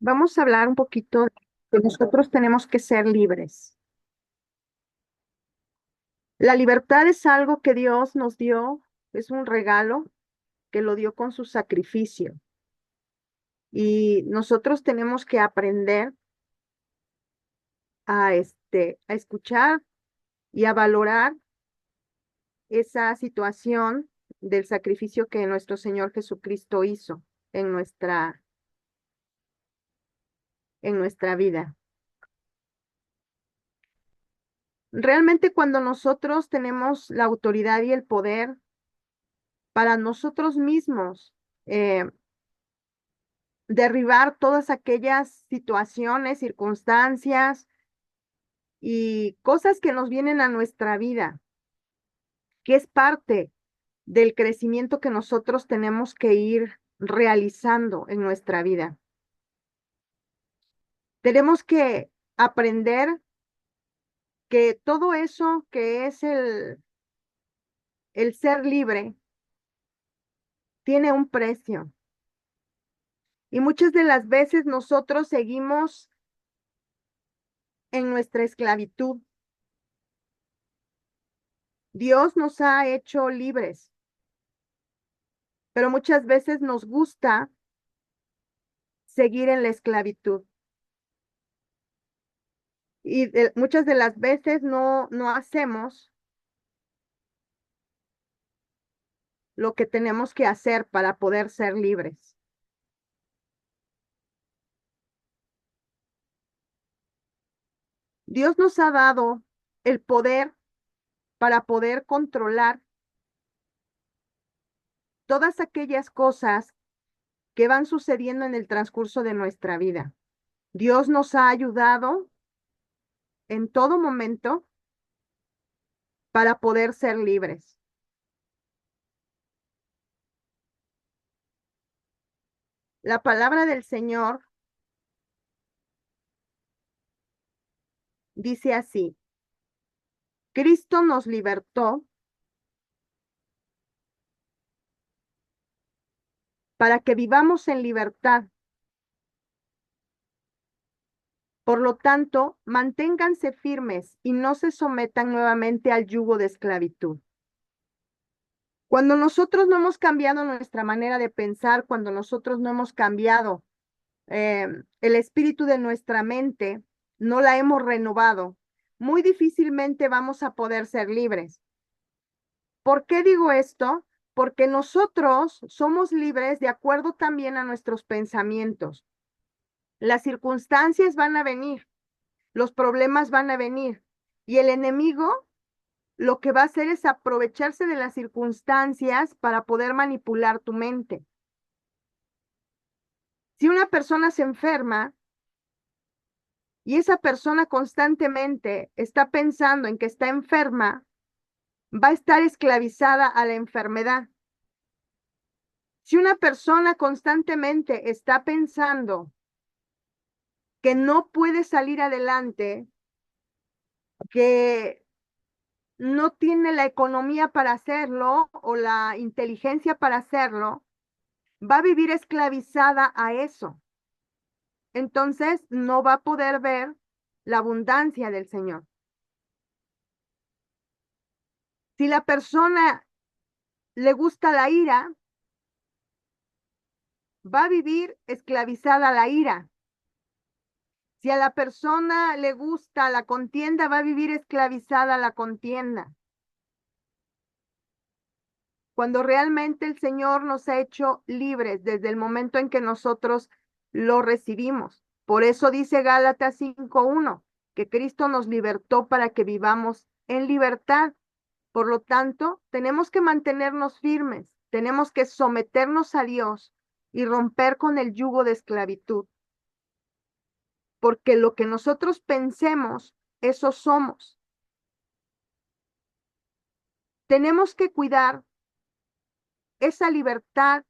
Vamos a hablar un poquito de que nosotros tenemos que ser libres. La libertad es algo que Dios nos dio, es un regalo que lo dio con su sacrificio. Y nosotros tenemos que aprender a escuchar y a valorar esa situación del sacrificio que nuestro Señor Jesucristo hizo en nuestra vida. Realmente cuando nosotros tenemos la autoridad y el poder para nosotros mismos, eh, derribar todas aquellas situaciones, circunstancias y cosas que nos vienen a nuestra vida, que es parte del crecimiento que nosotros tenemos que ir realizando en nuestra vida. Tenemos que aprender que todo eso que es el ser libre tiene un precio. Y muchas de las veces nosotros seguimos en nuestra esclavitud. Dios nos ha hecho libres, pero muchas veces nos gusta seguir en la esclavitud. Y muchas de las veces no hacemos lo que tenemos que hacer para poder ser libres. Dios nos ha dado el poder para poder controlar todas aquellas cosas que van sucediendo en el transcurso de nuestra vida. Dios nos ha ayudado en todo momento para poder ser libres. La palabra del Señor dice así: Cristo nos libertó para que vivamos en libertad. Por lo tanto, manténganse firmes y no se sometan nuevamente al yugo de esclavitud. Cuando nosotros no hemos cambiado nuestra manera de pensar, cuando nosotros no hemos cambiado el espíritu de nuestra mente, no la hemos renovado, muy difícilmente vamos a poder ser libres. ¿Por qué digo esto? Porque nosotros somos libres de acuerdo también a nuestros pensamientos. Las circunstancias van a venir, los problemas van a venir, y el enemigo lo que va a hacer es aprovecharse de las circunstancias para poder manipular tu mente. Si una persona se enferma y esa persona constantemente está pensando en que está enferma, va a estar esclavizada a la enfermedad. Si una persona constantemente está pensando que no puede salir adelante, que no tiene la economía para hacerlo o la inteligencia para hacerlo, va a vivir esclavizada a eso. Entonces no va a poder ver la abundancia del Señor. Si la persona le gusta la ira, va a vivir esclavizada a la ira. Si a la persona le gusta la contienda, va a vivir esclavizada a la contienda. Cuando realmente el Señor nos ha hecho libres desde el momento en que nosotros lo recibimos. Por eso dice Gálatas 5:1, que Cristo nos libertó para que vivamos en libertad. Por lo tanto, tenemos que mantenernos firmes, tenemos que someternos a Dios y romper con el yugo de esclavitud. Porque lo que nosotros pensemos, eso somos. Tenemos que cuidar esa libertad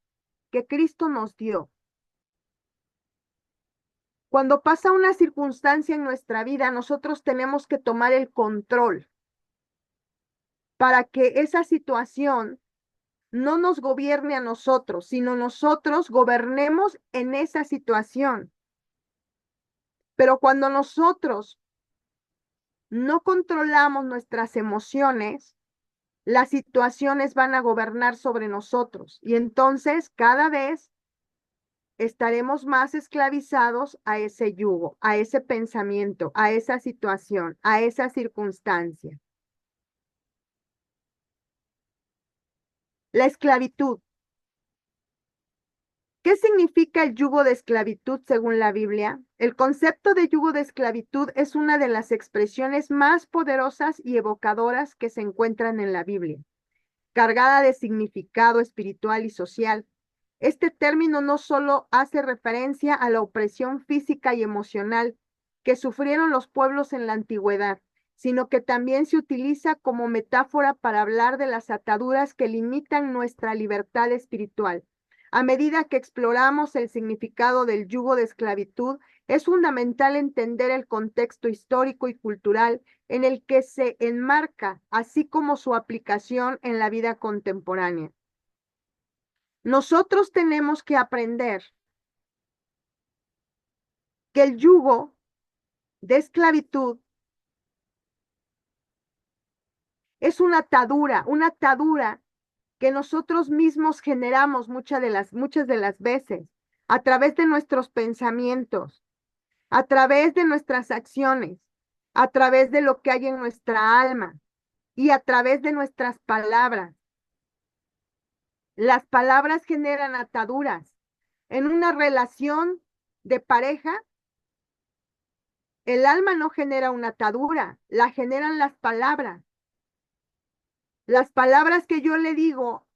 que Cristo nos dio. Cuando pasa una circunstancia en nuestra vida, nosotros tenemos que tomar el control para que esa situación no nos gobierne a nosotros, sino nosotros gobernemos en esa situación. Pero cuando nosotros no controlamos nuestras emociones, las situaciones van a gobernar sobre nosotros y entonces cada vez estaremos más esclavizados a ese yugo, a ese pensamiento, a esa situación, a esa circunstancia. La esclavitud. ¿Qué significa el yugo de esclavitud según la Biblia? El concepto de yugo de esclavitud es una de las expresiones más poderosas y evocadoras que se encuentran en la Biblia, cargada de significado espiritual y social. Este término no solo hace referencia a la opresión física y emocional que sufrieron los pueblos en la antigüedad, sino que también se utiliza como metáfora para hablar de las ataduras que limitan nuestra libertad espiritual. A medida que exploramos el significado del yugo de esclavitud, es fundamental entender el contexto histórico y cultural en el que se enmarca, así como su aplicación en la vida contemporánea. Nosotros tenemos que aprender que el yugo de esclavitud es una atadura que nosotros mismos generamos muchas de las veces a través de nuestros pensamientos, a través de nuestras acciones, a través de lo que hay en nuestra alma y a través de nuestras palabras. Las palabras generan ataduras. En una relación de pareja, el alma no genera una atadura, la generan las palabras. Las palabras que yo le digo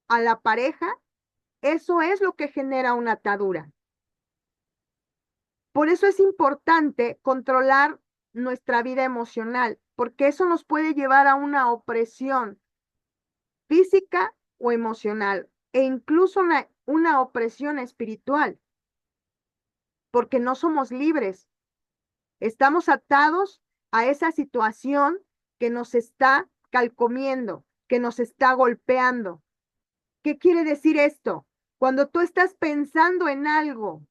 a la pareja, eso es lo que genera una atadura. Por eso es importante controlar nuestra vida emocional, porque eso nos puede llevar a una opresión física o emocional, e incluso una opresión espiritual, porque no somos libres. Estamos atados a esa situación que nos está calcomiendo, que nos está golpeando. ¿Qué quiere decir esto? Cuando tú estás pensando en algo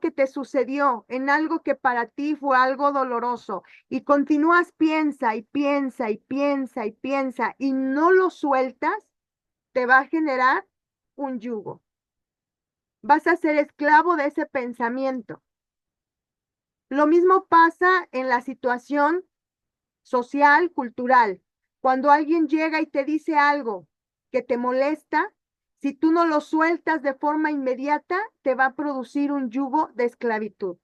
que te sucedió, en algo que para ti fue algo doloroso, y continúas piensa y piensa y piensa y piensa y no lo sueltas, te va a generar un yugo. Vas a ser esclavo de ese pensamiento. Lo mismo pasa en la situación social, cultural. Cuando alguien llega y te dice algo que te molesta, si tú no lo sueltas de forma inmediata, te va a producir un yugo de esclavitud.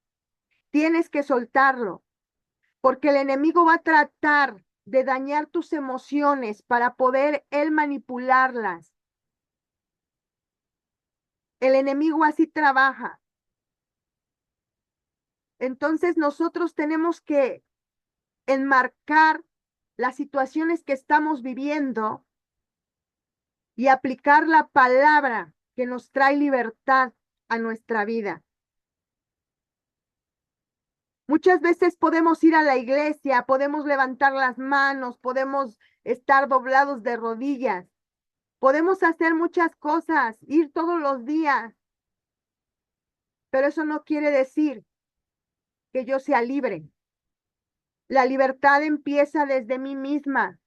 Tienes que soltarlo, porque el enemigo va a tratar de dañar tus emociones para poder él manipularlas. El enemigo así trabaja. Entonces nosotros tenemos que enmarcar las situaciones que estamos viviendo y aplicar la palabra que nos trae libertad a nuestra vida. Muchas veces podemos ir a la iglesia, podemos levantar las manos, podemos estar doblados de rodillas, podemos hacer muchas cosas, ir todos los días, pero eso no quiere decir que yo sea libre. La libertad empieza desde mí misma.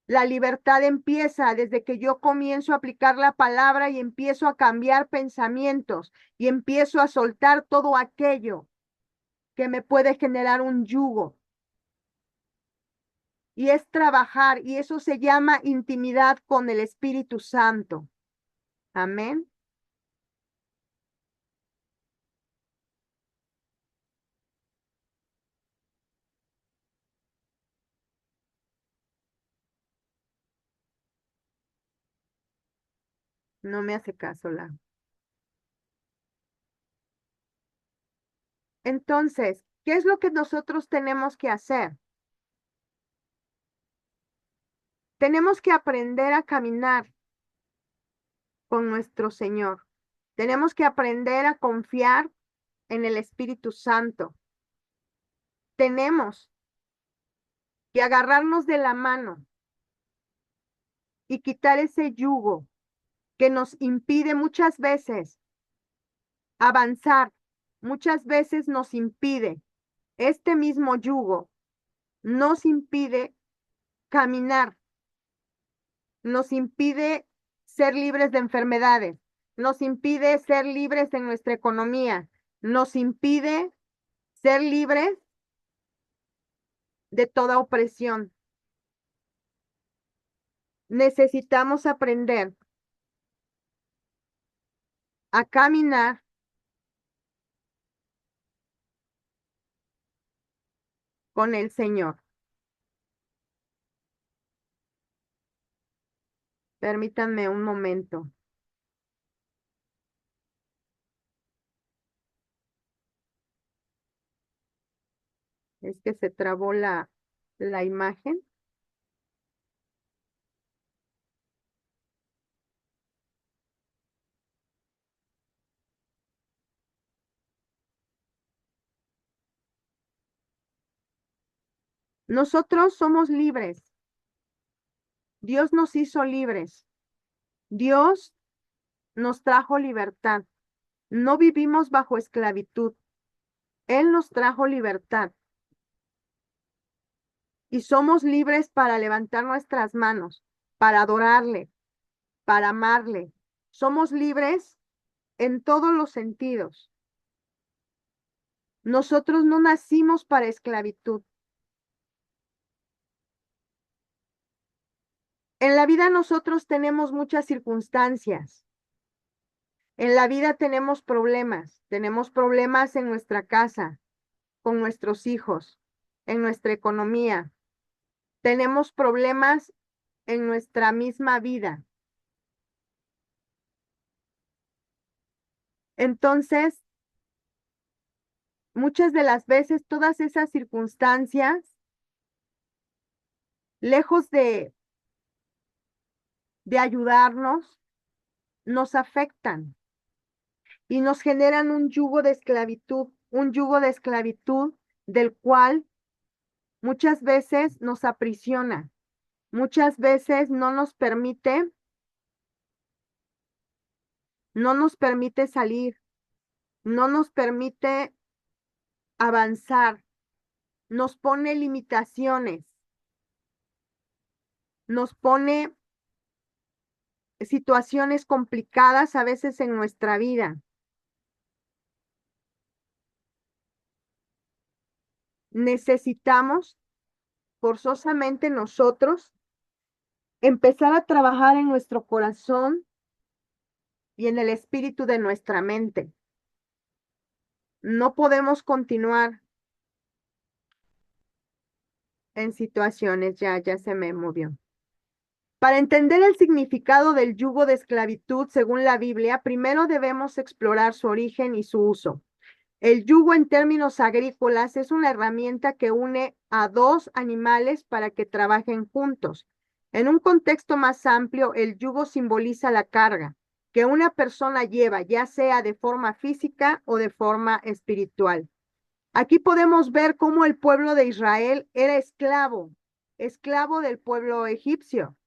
La libertad empieza desde que yo comienzo a aplicar la palabra y empiezo a cambiar pensamientos y empiezo a soltar todo aquello que me puede generar un yugo. Y es trabajar, y eso se llama intimidad con el Espíritu Santo. Amén. No me hace caso la. Entonces, ¿qué es lo que nosotros tenemos que hacer? Tenemos que aprender a caminar con nuestro Señor. Tenemos que aprender a confiar en el Espíritu Santo. Tenemos que agarrarnos de la mano y quitar ese yugo que nos impide muchas veces avanzar, muchas veces nos impide, este mismo yugo nos impide caminar, nos impide ser libres de enfermedades, nos impide ser libres en nuestra economía, nos impide ser libres de toda opresión. Necesitamos aprender a caminar con el Señor. Permítanme un momento. Es que se trabó la imagen. Nosotros somos libres. Dios nos hizo libres. Dios nos trajo libertad. No vivimos bajo esclavitud. Él nos trajo libertad. Y somos libres para levantar nuestras manos, para adorarle, para amarle. Somos libres en todos los sentidos. Nosotros no nacimos para esclavitud. En la vida nosotros tenemos muchas circunstancias. En la vida tenemos problemas en nuestra casa, con nuestros hijos, en nuestra economía. Tenemos problemas en nuestra misma vida. Entonces, muchas de las veces todas esas circunstancias, lejos de ayudarnos, nos afectan y nos generan un yugo de esclavitud del cual muchas veces nos aprisiona, muchas veces no nos permite salir, no nos permite avanzar, nos pone limitaciones, nos pone situaciones complicadas a veces en nuestra vida. Necesitamos forzosamente nosotros empezar a trabajar en nuestro corazón y en el espíritu de nuestra mente. No podemos continuar en situaciones, ya se me movió. Para entender el significado del yugo de esclavitud según la Biblia, primero debemos explorar su origen y su uso. El yugo en términos agrícolas es una herramienta que une a dos animales para que trabajen juntos. En un contexto más amplio, el yugo simboliza la carga que una persona lleva, ya sea de forma física o de forma espiritual. Aquí podemos ver cómo el pueblo de Israel era esclavo del pueblo egipcio.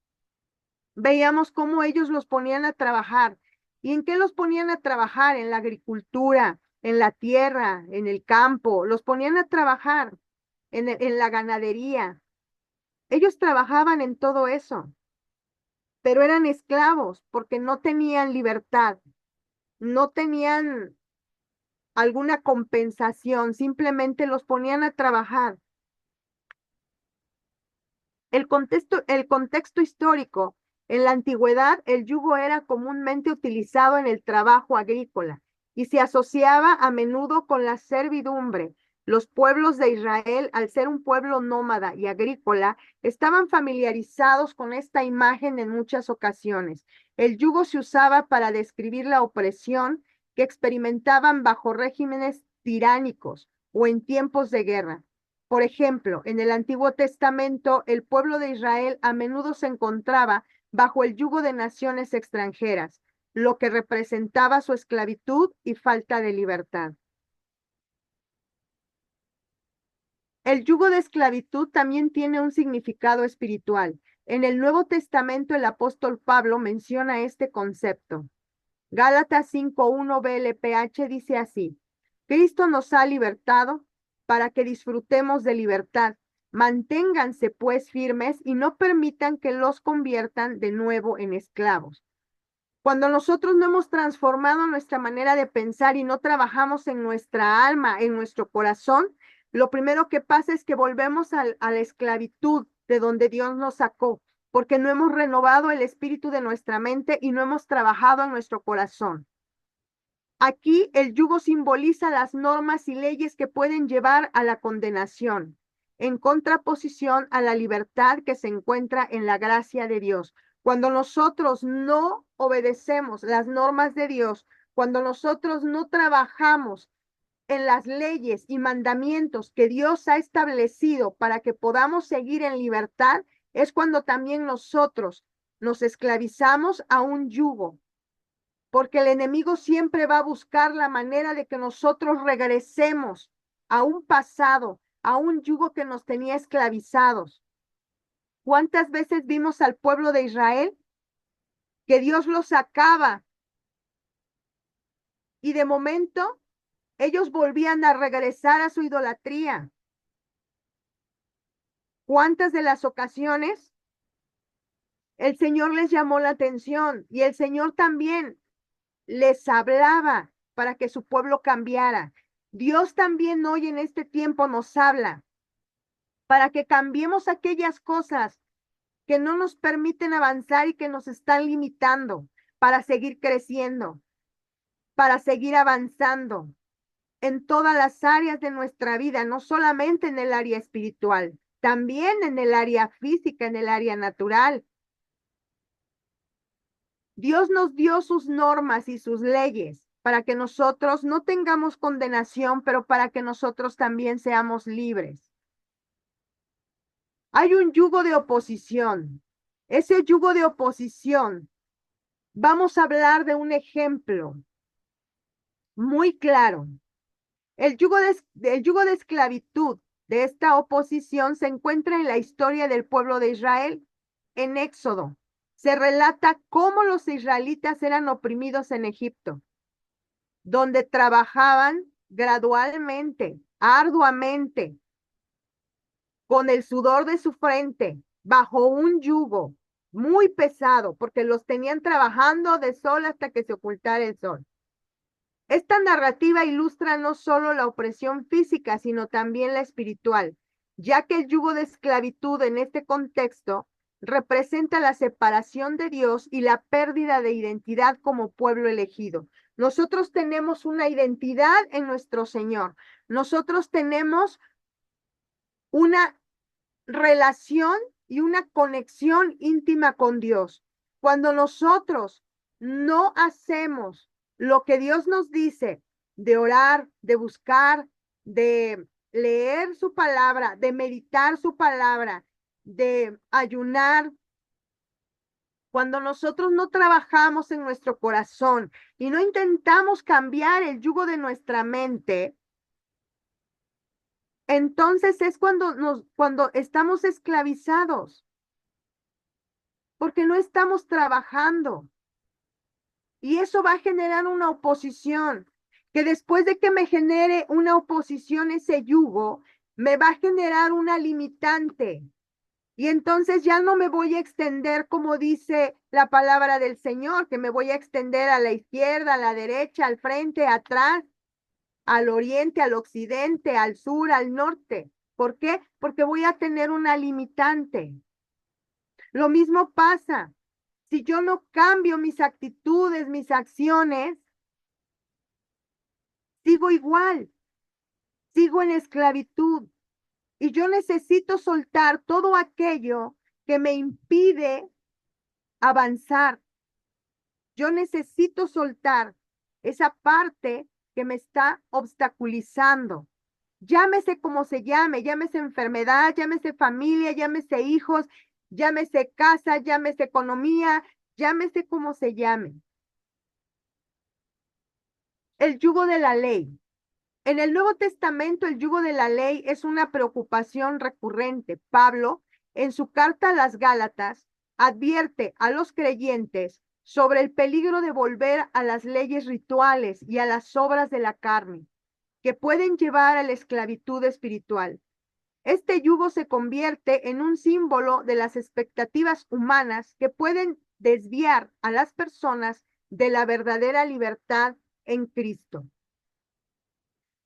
Veíamos cómo ellos los ponían a trabajar. ¿Y en qué los ponían a trabajar? En la agricultura, en la tierra, en el campo. Los ponían a trabajar en la ganadería. Ellos trabajaban en todo eso, pero eran esclavos porque no tenían libertad, no tenían alguna compensación, simplemente los ponían a trabajar. El contexto histórico. En la antigüedad, el yugo era comúnmente utilizado en el trabajo agrícola y se asociaba a menudo con la servidumbre. Los pueblos de Israel, al ser un pueblo nómada y agrícola, estaban familiarizados con esta imagen en muchas ocasiones. El yugo se usaba para describir la opresión que experimentaban bajo regímenes tiránicos o en tiempos de guerra. Por ejemplo, en el Antiguo Testamento, el pueblo de Israel a menudo se encontraba bajo el yugo de naciones extranjeras, lo que representaba su esclavitud y falta de libertad. El yugo de esclavitud también tiene un significado espiritual. En el Nuevo Testamento, el apóstol Pablo menciona este concepto. Gálatas 5:1 BLPH dice así: Cristo nos ha libertado para que disfrutemos de libertad. Manténganse pues firmes y no permitan que los conviertan de nuevo en esclavos. Cuando nosotros no hemos transformado nuestra manera de pensar y no trabajamos en nuestra alma, en nuestro corazón, lo primero que pasa es que volvemos a la esclavitud de donde Dios nos sacó, porque no hemos renovado el espíritu de nuestra mente y no hemos trabajado en nuestro corazón. Aquí el yugo simboliza las normas y leyes que pueden llevar a la condenación, en contraposición a la libertad que se encuentra en la gracia de Dios. Cuando nosotros no obedecemos las normas de Dios, cuando nosotros no trabajamos en las leyes y mandamientos que Dios ha establecido para que podamos seguir en libertad, es cuando también nosotros nos esclavizamos a un yugo, porque el enemigo siempre va a buscar la manera de que nosotros regresemos a un pasado, a un yugo que nos tenía esclavizados. ¿Cuántas veces vimos al pueblo de Israel que Dios los sacaba y de momento ellos volvían a regresar a su idolatría? ¿Cuántas de las ocasiones el Señor les llamó la atención y el Señor también les hablaba para que su pueblo cambiara? Dios también hoy en este tiempo nos habla para que cambiemos aquellas cosas que no nos permiten avanzar y que nos están limitando para seguir creciendo, para seguir avanzando en todas las áreas de nuestra vida, no solamente en el área espiritual, también en el área física, en el área natural. Dios nos dio sus normas y sus leyes para que nosotros no tengamos condenación, pero para que nosotros también seamos libres. Hay un yugo de oposición. Ese yugo de oposición, vamos a hablar de un ejemplo muy claro. El yugo de esclavitud de esta oposición se encuentra en la historia del pueblo de Israel. En Éxodo se relata cómo los israelitas eran oprimidos en Egipto, donde trabajaban gradualmente, arduamente, con el sudor de su frente, bajo un yugo muy pesado, porque los tenían trabajando de sol hasta que se ocultara el sol. Esta narrativa ilustra no solo la opresión física, sino también la espiritual, ya que el yugo de esclavitud en este contexto representa la separación de Dios y la pérdida de identidad como pueblo elegido. Nosotros tenemos una identidad en nuestro Señor. Nosotros tenemos una relación y una conexión íntima con Dios. Cuando nosotros no hacemos lo que Dios nos dice de orar, de buscar, de leer su palabra, de meditar su palabra, de ayunar, cuando nosotros no trabajamos en nuestro corazón y no intentamos cambiar el yugo de nuestra mente, entonces es cuando estamos esclavizados, porque no estamos trabajando. Y eso va a generar una oposición, que después de que me genere una oposición ese yugo, me va a generar una limitante. Y entonces ya no me voy a extender como dice la palabra del Señor, que me voy a extender a la izquierda, a la derecha, al frente, atrás, al oriente, al occidente, al sur, al norte. ¿Por qué? Porque voy a tener una limitante. Lo mismo pasa. Si yo no cambio mis actitudes, mis acciones, sigo igual, sigo en esclavitud. Y yo necesito soltar todo aquello que me impide avanzar. Yo necesito soltar esa parte que me está obstaculizando. Llámese como se llame, llámese enfermedad, llámese familia, llámese hijos, llámese casa, llámese economía, llámese como se llame. El yugo de la ley. En el Nuevo Testamento, el yugo de la ley es una preocupación recurrente. Pablo, en su carta a las Gálatas, advierte a los creyentes sobre el peligro de volver a las leyes rituales y a las obras de la carne. que pueden llevar a la esclavitud espiritual. Este yugo se convierte en un símbolo de las expectativas humanas que pueden desviar a las personas de la verdadera libertad en Cristo.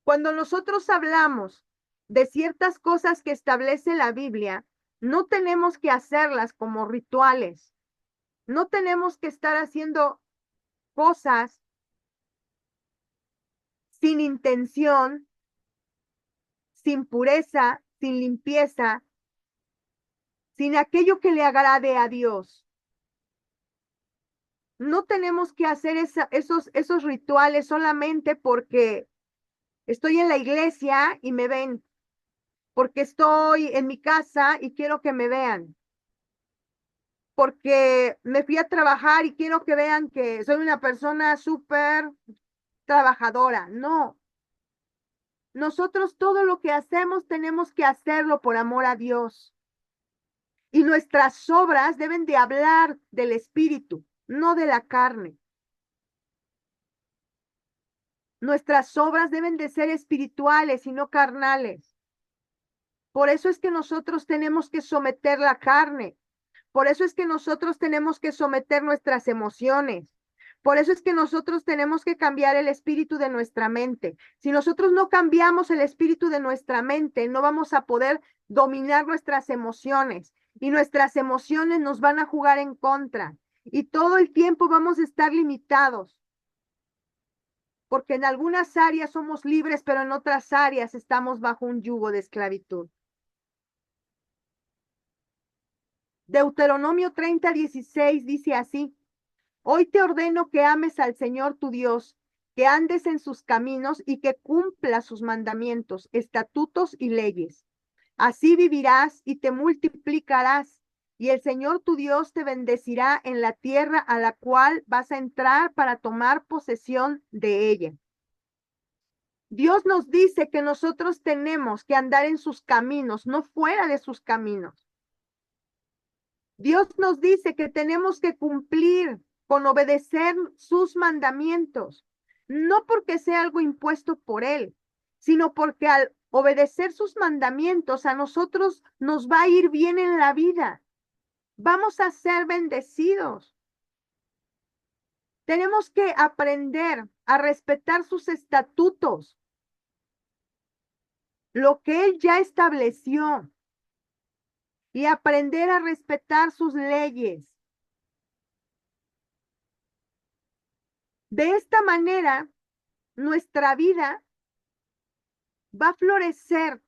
Cuando nosotros hablamos de ciertas cosas que establece la Biblia, no tenemos que hacerlas como rituales. No tenemos que estar haciendo cosas sin intención, sin pureza, sin limpieza, sin aquello que le agrade a Dios. No tenemos que hacer esos rituales solamente porque estoy en la iglesia y me ven, porque estoy en mi casa y quiero que me vean, porque me fui a trabajar y quiero que vean que soy una persona súper trabajadora. No, nosotros todo lo que hacemos tenemos que hacerlo por amor a Dios. Y nuestras obras deben de hablar del Espíritu, no de la carne. Nuestras obras deben de ser espirituales y no carnales. Por eso es que nosotros tenemos que someter la carne. Por eso es que nosotros tenemos que someter nuestras emociones. Por eso es que nosotros tenemos que cambiar el espíritu de nuestra mente. Si nosotros no cambiamos el espíritu de nuestra mente, no vamos a poder dominar nuestras emociones y nuestras emociones nos van a jugar en contra y todo el tiempo vamos a estar limitados. Porque en algunas áreas somos libres, pero en otras áreas estamos bajo un yugo de esclavitud. Deuteronomio 30:16 dice así: Hoy te ordeno que ames al Señor tu Dios, que andes en sus caminos y que cumplas sus mandamientos, estatutos y leyes. Así vivirás y te multiplicarás, y el Señor tu Dios te bendecirá en la tierra a la cual vas a entrar para tomar posesión de ella. Dios nos dice que nosotros tenemos que andar en sus caminos, no fuera de sus caminos. Dios nos dice que tenemos que cumplir con obedecer sus mandamientos, no porque sea algo impuesto por Él, sino porque al obedecer sus mandamientos a nosotros nos va a ir bien en la vida. Vamos a ser bendecidos. Tenemos que aprender a respetar sus estatutos, lo que Él ya estableció, y aprender a respetar sus leyes. De esta manera, nuestra vida va a florecer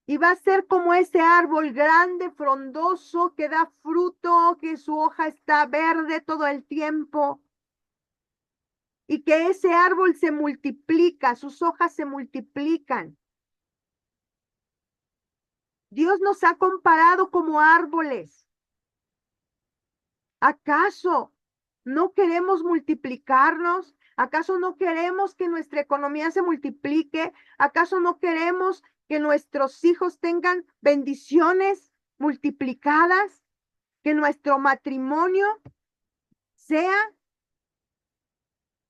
y va a ser como ese árbol grande, frondoso, que da fruto, que su hoja está verde todo el tiempo y que ese árbol se multiplica, sus hojas se multiplican. Dios nos ha comparado como árboles. ¿Acaso no queremos multiplicarnos? ¿Acaso no queremos que nuestra economía se multiplique? ¿Acaso no queremos que nuestros hijos tengan bendiciones multiplicadas? ¿Que nuestro matrimonio sea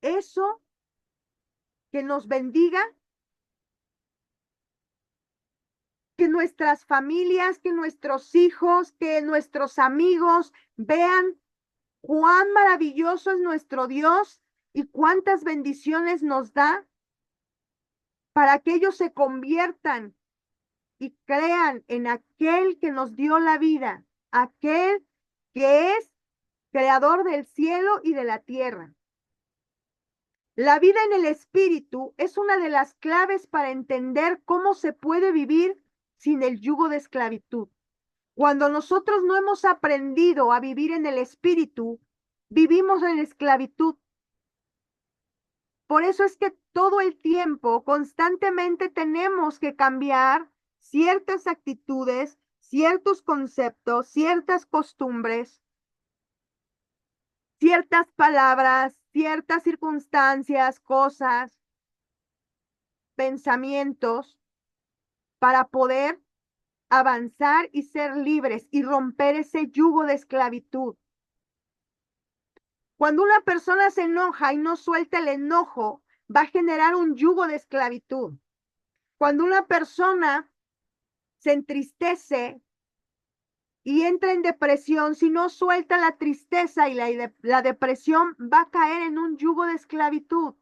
eso que nos bendiga? Que nuestras familias, que nuestros hijos, que nuestros amigos vean cuán maravilloso es nuestro Dios y cuántas bendiciones nos da para que ellos se conviertan y crean en aquel que nos dio la vida, aquel que es creador del cielo y de la tierra. La vida en el espíritu es una de las claves para entender cómo se puede vivir sin el yugo de esclavitud. Cuando nosotros no hemos aprendido a vivir en el espíritu, vivimos en esclavitud. Por eso es que todo el tiempo, constantemente tenemos que cambiar ciertas actitudes, ciertos conceptos, ciertas costumbres, ciertas palabras, ciertas circunstancias, cosas, pensamientos, para poder avanzar y ser libres y romper ese yugo de esclavitud. Cuando una persona se enoja y no suelta el enojo, va a generar un yugo de esclavitud. Cuando una persona se entristece y entra en depresión, si no suelta la tristeza y la depresión, va a caer en un yugo de esclavitud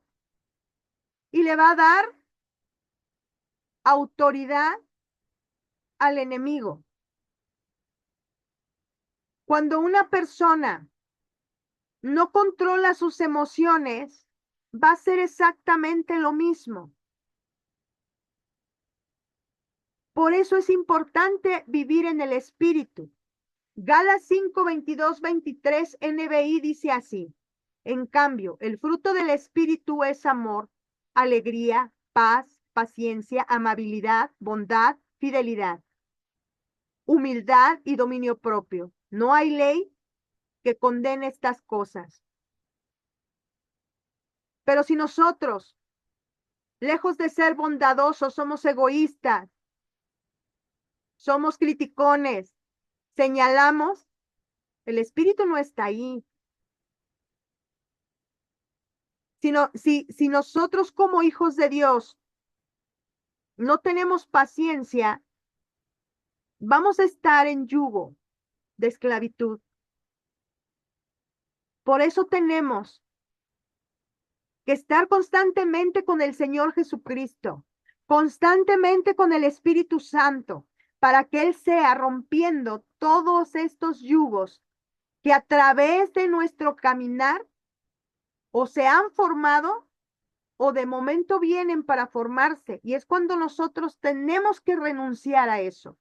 y le va a dar autoridad al enemigo. Cuando una persona no controla sus emociones, va a ser exactamente lo mismo. Por eso es importante vivir en el Espíritu. Gálatas 5, 22, 23 NBI dice así: en cambio, el fruto del Espíritu es amor, alegría, paz, paciencia, amabilidad, bondad, fidelidad, humildad y dominio propio. No hay ley que condene estas cosas. Pero si nosotros, lejos de ser bondadosos, somos egoístas, somos criticones, señalamos, el Espíritu no está ahí. Si nosotros como hijos de Dios no tenemos paciencia, vamos a estar en yugo de esclavitud. Por eso tenemos que estar constantemente con el Señor Jesucristo, constantemente con el Espíritu Santo, para que Él sea rompiendo todos estos yugos que a través de nuestro caminar o se han formado o de momento vienen para formarse. Y es cuando nosotros tenemos que renunciar a eso.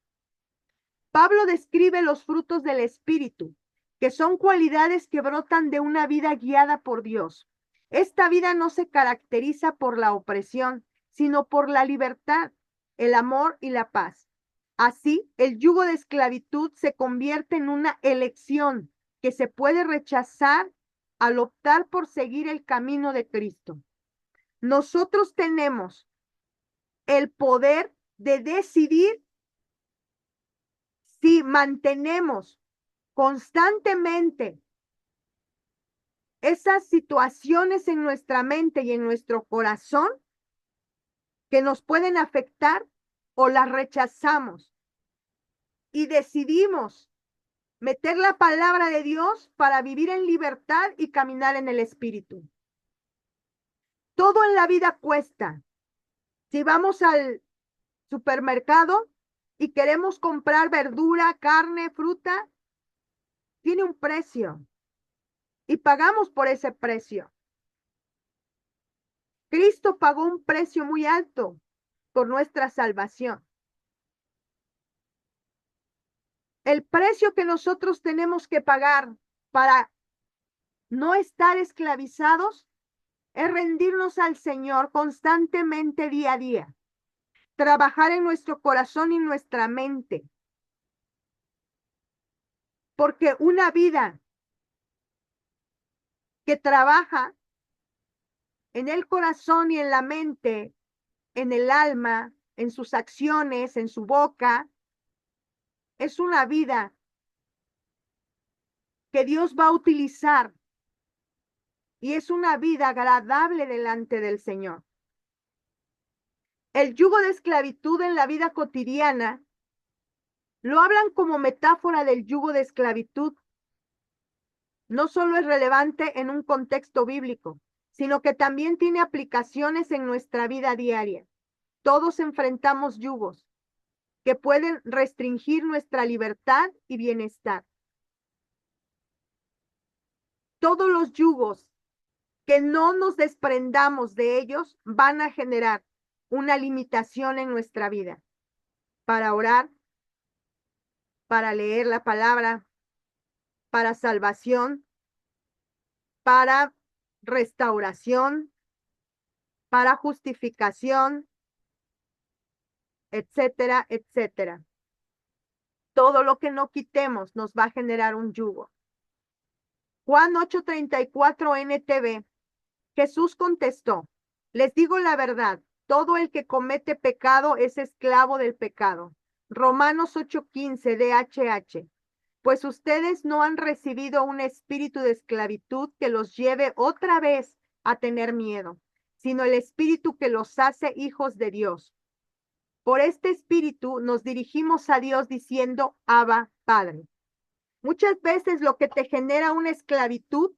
Pablo describe los frutos del Espíritu, que son cualidades que brotan de una vida guiada por Dios. Esta vida no se caracteriza por la opresión, sino por la libertad, el amor y la paz. Así, el yugo de esclavitud se convierte en una elección que se puede rechazar al optar por seguir el camino de Cristo. Nosotros tenemos el poder de decidir si mantenemos constantemente esas situaciones en nuestra mente y en nuestro corazón que nos pueden afectar o las rechazamos y decidimos meter la palabra de Dios para vivir en libertad y caminar en el Espíritu. Todo en la vida cuesta. Si vamos al supermercado y queremos comprar verdura, carne, fruta, tiene un precio y pagamos por ese precio. Cristo pagó un precio muy alto por nuestra salvación. El precio que nosotros tenemos que pagar para no estar esclavizados es rendirnos al Señor constantemente día a día, trabajar en nuestro corazón y nuestra mente, porque una vida que trabaja en el corazón y en la mente, en el alma, en sus acciones, en su boca, es una vida que Dios va a utilizar y es una vida agradable delante del Señor. El yugo de esclavitud en la vida cotidiana lo hablan como metáfora del yugo de esclavitud. No solo es relevante en un contexto bíblico, sino que también tiene aplicaciones en nuestra vida diaria. Todos enfrentamos yugos que pueden restringir nuestra libertad y bienestar. Todos los yugos que no nos desprendamos de ellos van a generar una limitación en nuestra vida para orar, para leer la palabra, para salvación, para restauración, para justificación, etcétera, etcétera. Todo lo que no quitemos nos va a generar un yugo. Juan 8:34 NTV. Jesús contestó: les digo la verdad, todo el que comete pecado es esclavo del pecado. Romanos 8:15 DHH. Pues ustedes no han recibido un espíritu de esclavitud que los lleve otra vez a tener miedo, sino el Espíritu que los hace hijos de Dios. Por este Espíritu nos dirigimos a Dios diciendo, Abba, Padre. Muchas veces lo que te genera una esclavitud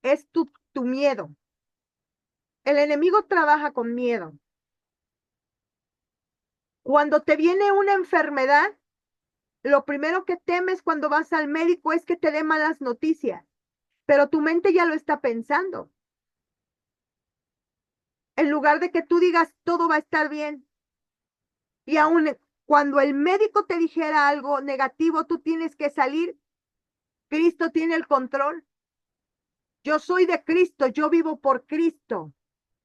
es tu miedo. El enemigo trabaja con miedo. Cuando te viene una enfermedad, lo primero que temes cuando vas al médico es que te dé malas noticias, pero tu mente ya lo está pensando. En lugar de que tú digas, todo va a estar bien. Y aún cuando el médico te dijera algo negativo, tú tienes que salir. Cristo tiene el control. Yo soy de Cristo, yo vivo por Cristo.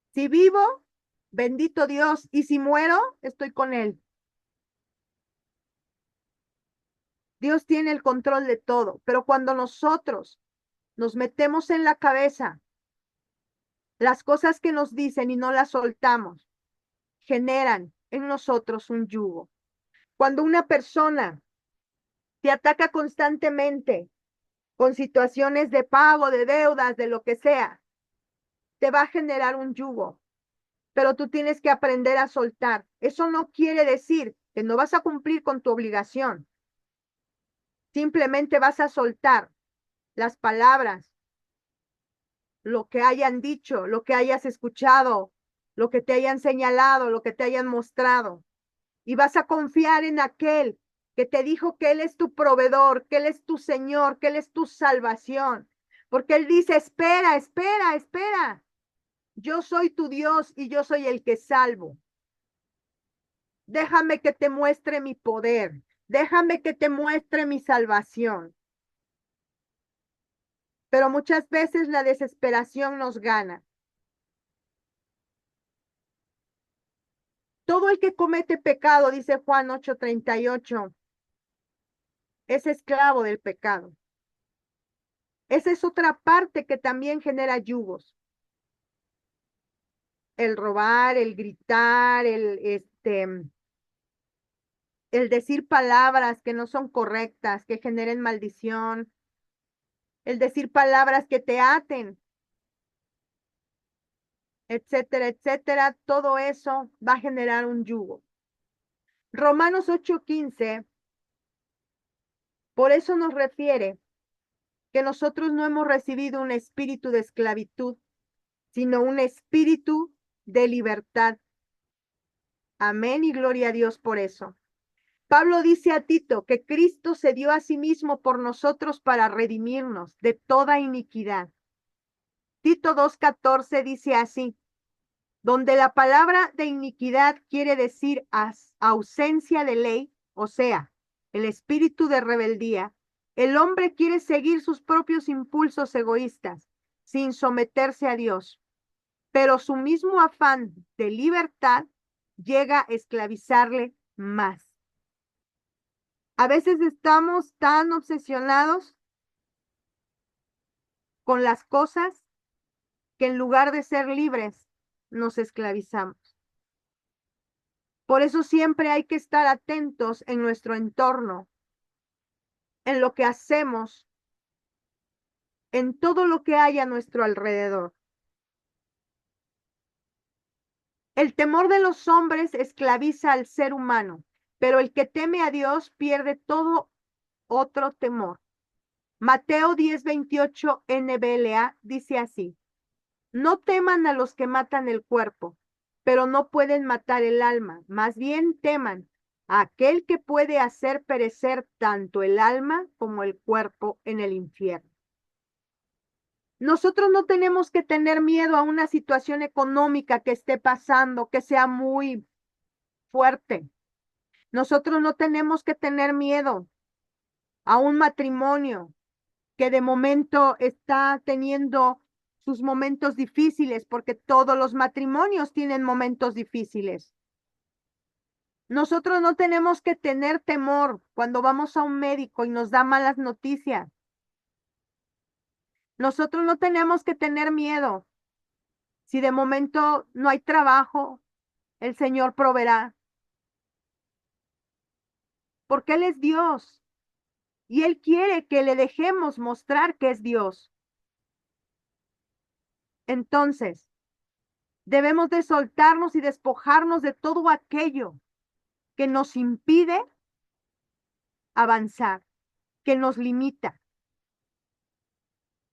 Si vivo, bendito Dios, y si muero, estoy con Él. Dios tiene el control de todo, pero cuando nosotros nos metemos en la cabeza las cosas que nos dicen y no las soltamos, generan en nosotros un yugo. Cuando una persona te ataca constantemente con situaciones de pago, de deudas, de lo que sea, te va a generar un yugo, pero tú tienes que aprender a soltar. Eso no quiere decir que no vas a cumplir con tu obligación. Simplemente vas a soltar las palabras, lo que hayan dicho, lo que hayas escuchado, lo que te hayan señalado, lo que te hayan mostrado. Y vas a confiar en aquel que te dijo que Él es tu proveedor, que Él es tu Señor, que Él es tu salvación. Porque Él dice, espera, espera, espera. Yo soy tu Dios y yo soy el que salvo. Déjame que te muestre mi poder. Déjame que te muestre mi salvación. Pero muchas veces la desesperación nos gana. Todo el que comete pecado, dice Juan 8:38, es esclavo del pecado. Esa es otra parte que también genera yugos. El robar, el gritar, el decir palabras que no son correctas, que generen maldición, el decir palabras que te aten, etcétera, etcétera, todo eso va a generar un yugo. Romanos 8:15, por eso nos refiere que nosotros no hemos recibido un espíritu de esclavitud, sino un espíritu de libertad. Amén y gloria a Dios por eso. Pablo dice a Tito que Cristo se dio a sí mismo por nosotros para redimirnos de toda iniquidad. Tito 2:14 dice así, donde la palabra de iniquidad quiere decir ausencia de ley, o sea, el espíritu de rebeldía, el hombre quiere seguir sus propios impulsos egoístas, sin someterse a Dios, pero su mismo afán de libertad llega a esclavizarle más. A veces estamos tan obsesionados con las cosas que en lugar de ser libres, nos esclavizamos. Por eso siempre hay que estar atentos en nuestro entorno, en lo que hacemos, en todo lo que hay a nuestro alrededor. El temor de los hombres esclaviza al ser humano, pero el que teme a Dios pierde todo otro temor. Mateo 10:28 NBLA dice así, no teman a los que matan el cuerpo, pero no pueden matar el alma, más bien teman a aquel que puede hacer perecer tanto el alma como el cuerpo en el infierno. Nosotros no tenemos que tener miedo a una situación económica que esté pasando, que sea muy fuerte. Nosotros no tenemos que tener miedo a un matrimonio que de momento está teniendo sus momentos difíciles, porque todos los matrimonios tienen momentos difíciles. Nosotros no tenemos que tener temor cuando vamos a un médico y nos da malas noticias. Nosotros no tenemos que tener miedo. Si de momento no hay trabajo, el Señor proveerá. Porque Él es Dios y Él quiere que le dejemos mostrar que es Dios. Entonces, Debemos de soltarnos y despojarnos de todo aquello que nos impide avanzar, que nos limita.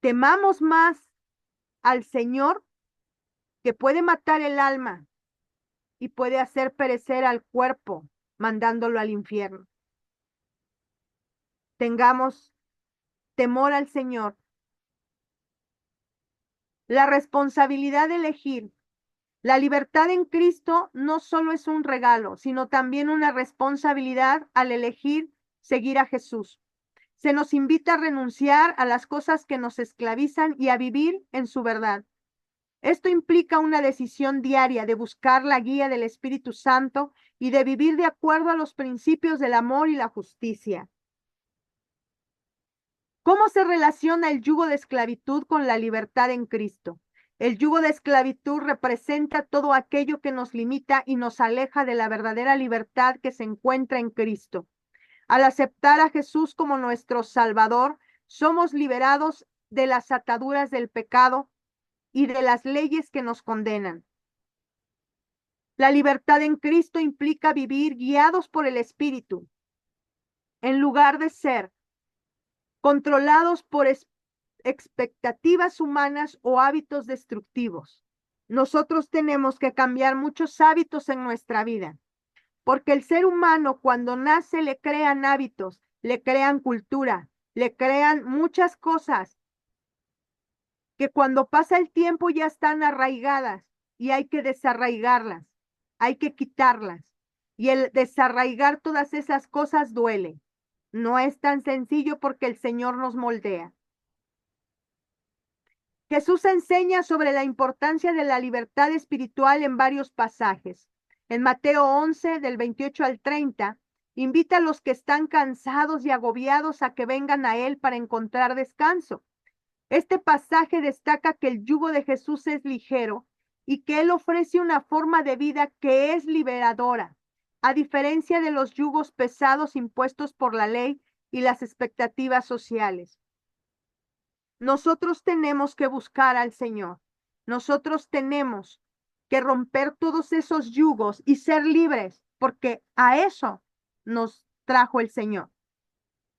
Temamos más al Señor, que puede matar el alma y puede hacer perecer al cuerpo, mandándolo al infierno. Tengamos temor al Señor. La responsabilidad de elegir. La libertad en Cristo no solo es un regalo, sino también una responsabilidad al elegir seguir a Jesús. Se nos invita a renunciar a las cosas que nos esclavizan y a vivir en su verdad. Esto implica una decisión diaria de buscar la guía del Espíritu Santo y de vivir de acuerdo a los principios del amor y la justicia. ¿Cómo se relaciona el yugo de esclavitud con la libertad en Cristo? El yugo de esclavitud representa todo aquello que nos limita y nos aleja de la verdadera libertad que se encuentra en Cristo. Al aceptar a Jesús como nuestro Salvador, somos liberados de las ataduras del pecado y de las leyes que nos condenan. La libertad en Cristo implica vivir guiados por el Espíritu, en lugar de ser controlados por expectativas humanas o hábitos destructivos. Nosotros tenemos que cambiar muchos hábitos en nuestra vida, porque el ser humano cuando nace le crean hábitos, le crean cultura, le crean muchas cosas que cuando pasa el tiempo ya están arraigadas y hay que desarraigarlas, hay que quitarlas. Y el desarraigar todas esas cosas duele. No es tan sencillo porque el Señor nos moldea. Jesús enseña sobre la importancia de la libertad espiritual en varios pasajes. En Mateo 11, del 28 al 30, invita a los que están cansados y agobiados a que vengan a Él para encontrar descanso. Este pasaje destaca que el yugo de Jesús es ligero y que Él ofrece una forma de vida que es liberadora, a diferencia de los yugos pesados impuestos por la ley y las expectativas sociales. Nosotros tenemos que buscar al Señor. Nosotros tenemos que romper todos esos yugos y ser libres, porque a eso nos trajo el Señor.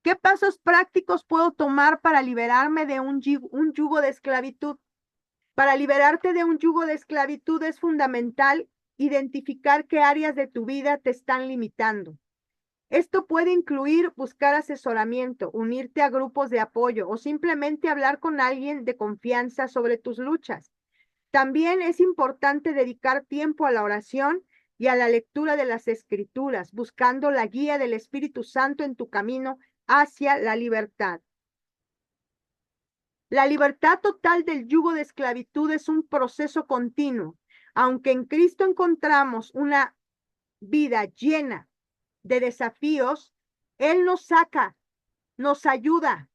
¿Qué pasos prácticos puedo tomar para liberarme de un yugo de esclavitud? Para liberarte de un yugo de esclavitud es fundamental identificar qué áreas de tu vida te están limitando. Esto puede incluir buscar asesoramiento, unirte a grupos de apoyo o simplemente hablar con alguien de confianza sobre tus luchas. También es importante dedicar tiempo a la oración y a la lectura de las Escrituras, buscando la guía del Espíritu Santo en tu camino hacia la libertad. La libertad total del yugo de esclavitud es un proceso continuo. Aunque en Cristo encontramos una vida llena de desafíos, Él nos saca, nos ayuda,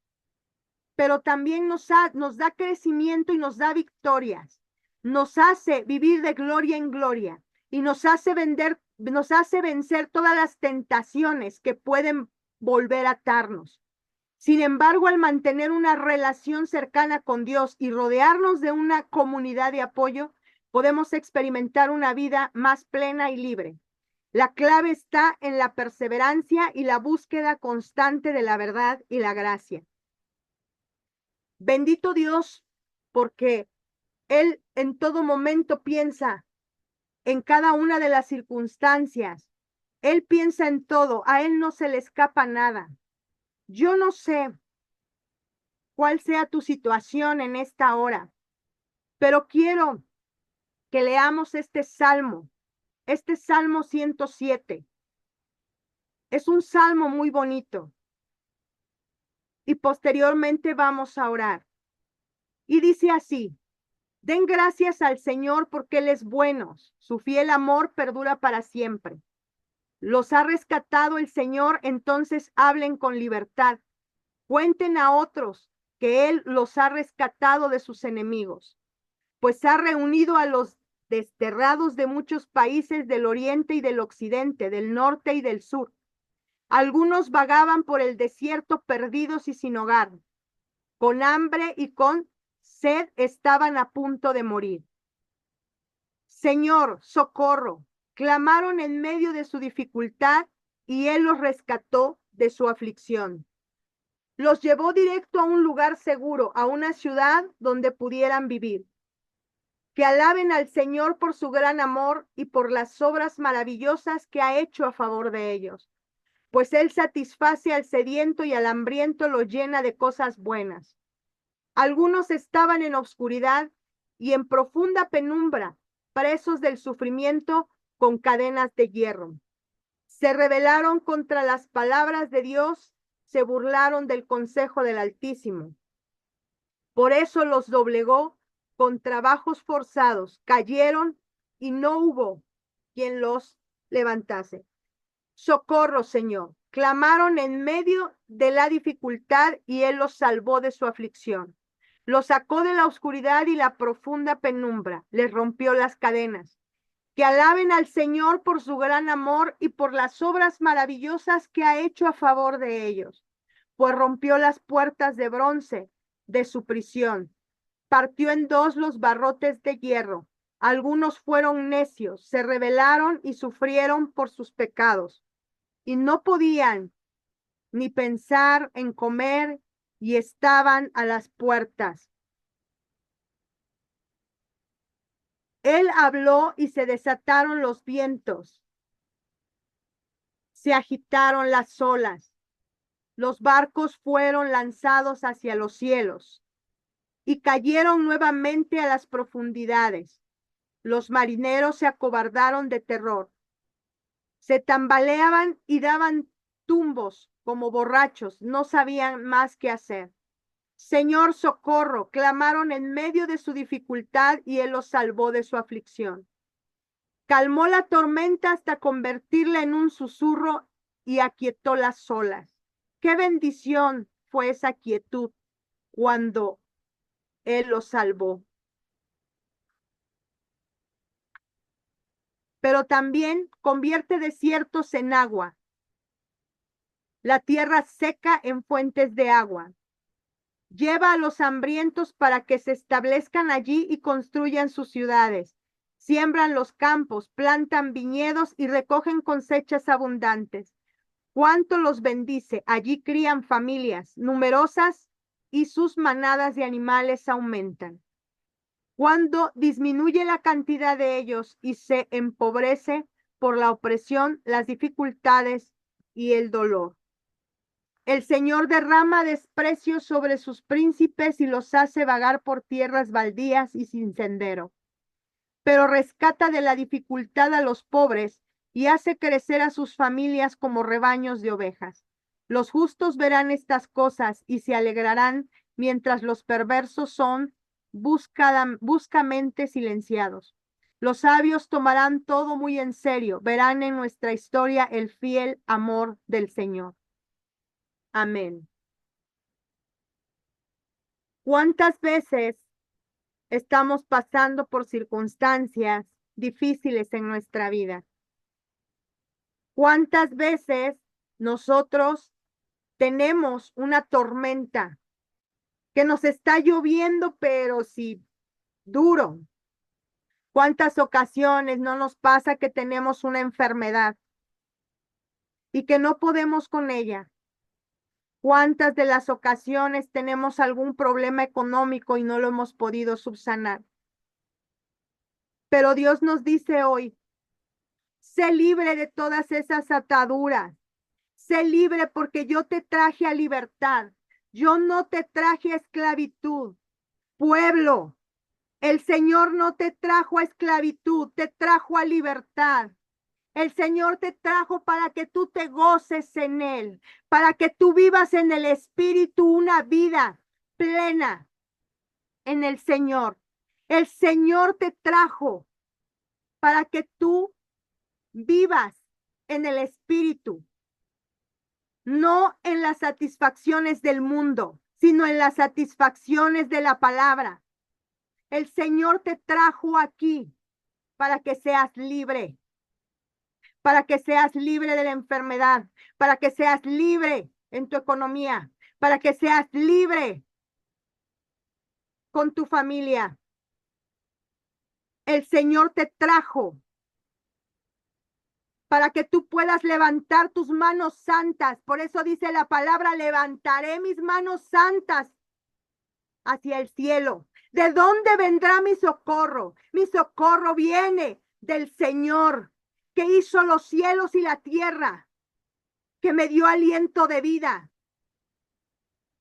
pero también nos da crecimiento y nos da victorias. Nos hace vivir de gloria en gloria y nos hace vencer todas las tentaciones que pueden volver a atarnos. Sin embargo, al mantener una relación cercana con Dios y rodearnos de una comunidad de apoyo, podemos experimentar una vida más plena y libre. La clave está en la perseverancia y la búsqueda constante de la verdad y la gracia. Bendito Dios, porque Él en todo momento piensa en cada una de las circunstancias. Él piensa en todo, a Él no se le escapa nada. Yo no sé cuál sea tu situación en esta hora, pero quiero que leamos este Salmo 107. Es un salmo muy bonito. Y posteriormente vamos a orar. Y dice así: den gracias al Señor porque Él es bueno, su fiel amor perdura para siempre. Los ha rescatado el Señor, entonces hablen con libertad. Cuenten a otros que Él los ha rescatado de sus enemigos, pues ha reunido a los desterrados de muchos países del oriente y del occidente, del norte y del sur. Algunos vagaban por el desierto perdidos y sin hogar. Con hambre y con sed estaban a punto de morir. Señor, socorro. Clamaron en medio de su dificultad y Él los rescató de su aflicción. Los llevó directo a un lugar seguro, a una ciudad donde pudieran vivir. Que alaben al Señor por su gran amor y por las obras maravillosas que ha hecho a favor de ellos. Pues Él satisface al sediento y al hambriento lo llena de cosas buenas. Algunos estaban en oscuridad y en profunda penumbra, presos del sufrimiento con cadenas de hierro. Se rebelaron contra las palabras de Dios, se burlaron del consejo del Altísimo. Por eso los doblegó con trabajos forzados, cayeron y no hubo quien los levantase. Socorro, Señor. Clamaron en medio de la dificultad y Él los salvó de su aflicción. Los sacó de la oscuridad y la profunda penumbra, les rompió las cadenas. Que alaben al Señor por su gran amor y por las obras maravillosas que ha hecho a favor de ellos, pues rompió las puertas de bronce de su prisión, partió en dos los barrotes de hierro. Algunos fueron necios, se rebelaron y sufrieron por sus pecados, y no podían ni pensar en comer y estaban a las puertas. Él habló y se desataron los vientos, se agitaron las olas, los barcos fueron lanzados hacia los cielos y cayeron nuevamente a las profundidades. Los marineros se acobardaron de terror, se tambaleaban y daban tumbos como borrachos, no sabían más qué hacer. Señor, socorro, clamaron en medio de su dificultad y Él los salvó de su aflicción. Calmó la tormenta hasta convertirla en un susurro y aquietó las olas. Qué bendición fue esa quietud cuando Él los salvó. Pero también convierte desiertos en agua, la tierra seca en fuentes de agua. Lleva a los hambrientos para que se establezcan allí y construyan sus ciudades. Siembran los campos, plantan viñedos y recogen cosechas abundantes. Cuánto los bendice. Allí crían familias numerosas y sus manadas de animales aumentan. Cuando disminuye la cantidad de ellos y se empobrece por la opresión, las dificultades y el dolor. El Señor derrama desprecio sobre sus príncipes y los hace vagar por tierras baldías y sin sendero. Pero rescata de la dificultad a los pobres y hace crecer a sus familias como rebaños de ovejas. Los justos verán estas cosas y se alegrarán, mientras los perversos son bruscamente silenciados. Los sabios tomarán todo muy en serio, verán en nuestra historia el fiel amor del Señor. Amén. ¿Cuántas veces estamos pasando por circunstancias difíciles en nuestra vida? ¿Cuántas veces nosotros tenemos una tormenta que nos está lloviendo, pero sí duro? ¿Cuántas ocasiones no nos pasa que tenemos una enfermedad y que no podemos con ella? ¿Cuántas de las ocasiones tenemos algún problema económico y no lo hemos podido subsanar? Pero Dios nos dice hoy, sé libre de todas esas ataduras. Sé libre porque yo te traje a libertad. Yo no te traje a esclavitud. Pueblo, el Señor no te trajo a esclavitud, te trajo a libertad. El Señor te trajo para que tú te goces en Él, para que tú vivas en el Espíritu una vida plena en el Señor. El Señor te trajo para que tú vivas en el Espíritu, no en las satisfacciones del mundo, sino en las satisfacciones de la palabra. El Señor te trajo aquí para que seas libre, para que seas libre de la enfermedad, para que seas libre en tu economía, para que seas libre con tu familia. El Señor te trajo para que tú puedas levantar tus manos santas. Por eso dice la palabra, levantaré mis manos santas hacia el cielo. ¿De dónde vendrá mi socorro? Mi socorro viene del Señor, que hizo los cielos y la tierra, que me dio aliento de vida,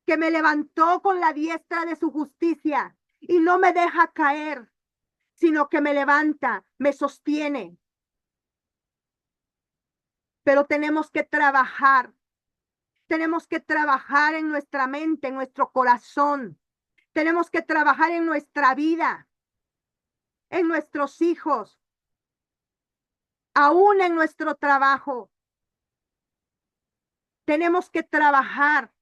que me levantó con la diestra de su justicia y no me deja caer, sino que me levanta, me sostiene. Pero tenemos que trabajar en nuestra mente, en nuestro corazón. Tenemos que trabajar en nuestra vida, en nuestros hijos, aún en nuestro trabajo. Tenemos que trabajar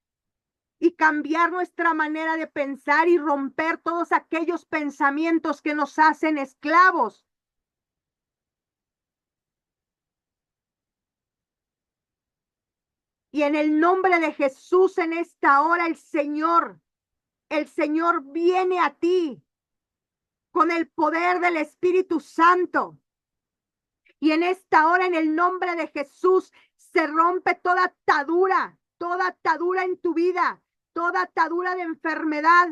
y cambiar nuestra manera de pensar y romper todos aquellos pensamientos que nos hacen esclavos. Y en el nombre de Jesús, en esta hora, el Señor viene a ti con el poder del Espíritu Santo. Y en esta hora, en el nombre de Jesús, se rompe toda atadura en tu vida, toda atadura de enfermedad,